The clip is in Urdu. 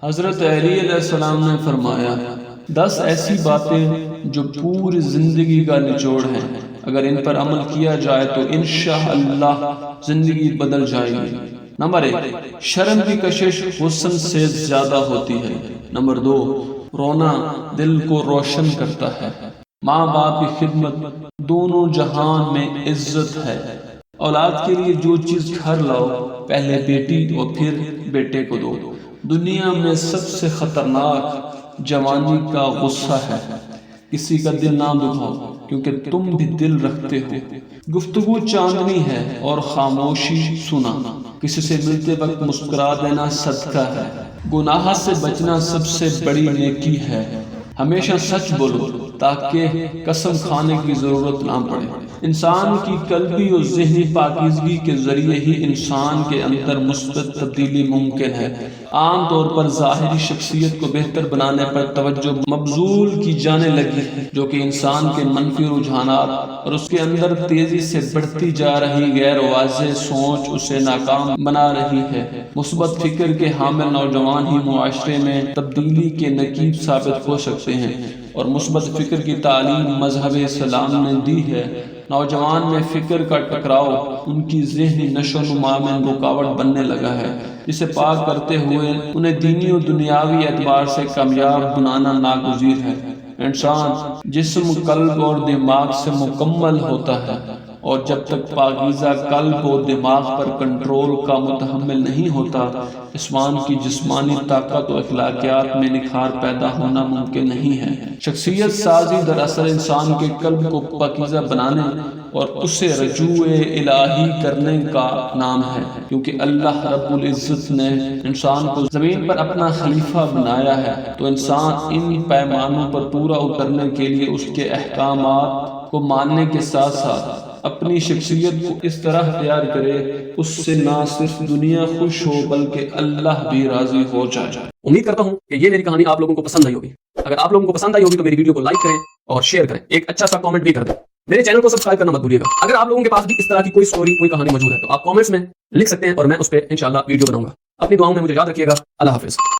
حضرت علی علیہ السلام نے فرمایا 10 ایسی باتیں جو پوری زندگی کا نچوڑ ہیں، اگر ان پر عمل کیا جائے تو انشاءاللہ زندگی بدل جائے گی۔ نمبر 1، شرم کی کشش حسن سے زیادہ ہوتی ہے۔ نمبر 2، رونا دل کو روشن کرتا ہے۔ ماں باپ کی خدمت دونوں جہان میں عزت ہے۔ اولاد کے لیے جو چیز گھر لاؤ پہلے بیٹی اور پھر بیٹے کو دو۔ دنیا میں سب سے خطرناک جوانی کا غصہ ہے۔ کسی کا دل نہ دکھاؤ کیونکہ تم بھی دل رکھتے ہو۔ گفتگو چاندنی ہے اور خاموشی سنا۔ کسی سے ملتے وقت مسکرا دینا صدقہ ہے۔ گناہ سے بچنا سب سے بڑی نیکی ہے۔ ہمیشہ سچ بولو تاکہ قسم کھانے کی ضرورت نہ پڑے۔ انسان کی قلبی اور ذہنی پاکیزگی کے ذریعے ہی انسان کے اندر مثبت تبدیلی ممکن ہے۔ عام طور پر ظاہری شخصیت کو بہتر بنانے پر توجہ مبذول کی جانے لگی ہے، جو کہ انسان کے منفی رجحانات اور اس کے اندر تیزی سے بڑھتی جا رہی غیر واضح سوچ اسے ناکام بنا رہی ہے۔ مثبت فکر کے حامل نوجوان ہی معاشرے میں تبدیلی کے نقیب ثابت ہو سکتے ہیں، اور مثبت فکر کی تعلیم مذہب اسلام نے دی ہے۔ نوجوان میں فکر کا ٹکراؤ ان کی ذہنی نشو و نما میں رکاوٹ بننے لگا ہے، جسے پاک کرتے ہوئے انہیں دینی و دنیاوی اعتبار سے کامیاب بنانا ناگزیر ہے۔ انسان جسم، قلب اور دماغ سے مکمل ہوتا ہے، اور جب تک پاکیزہ قلب و دماغ پر کنٹرول کا متحمل نہیں ہوتا، انسان کی جسمانی طاقت و اخلاقیات میں نکھار پیدا ہونا ممکن نہیں ہے۔ شخصیت سازی دراصل انسان کے قلب کو پاکیزہ بنانے اور اسے رجوع الہی کرنے کا نام ہے، کیونکہ اللہ رب العزت نے انسان کو زمین پر اپنا خلیفہ بنایا ہے، تو انسان ان پیمانوں پر پورا اترنے کے لیے اس کے احکامات کو ماننے کے ساتھ ساتھ اپنی شخصیت کو اس طرح تیار کرے اس سے نہ صرف دنیا خوش ہو بلکہ اللہ بھی راضی ہو جائے۔ امید کرتا ہوں کہ یہ میری کہانی آپ لوگوں کو پسند آئی ہوگی۔ اگر آپ لوگوں کو پسند آئی ہوگی تو میری ویڈیو کو لائک کریں اور شیئر کریں، ایک اچھا سا کامنٹ بھی کر دیں۔ میرے چینل کو سبسکرائب کرنا مت بھولیے گا۔ اگر آپ لوگوں کے پاس بھی اس طرح کی کوئی سٹوری، کوئی کہانی موجود ہے تو آپ کامنٹس میں لکھ سکتے ہیں اور میں اس پہ انشاءاللہ ویڈیو بناؤں گا۔ اپنی دعاؤں میں مجھے یاد رکھیے گا۔ اللہ حافظ۔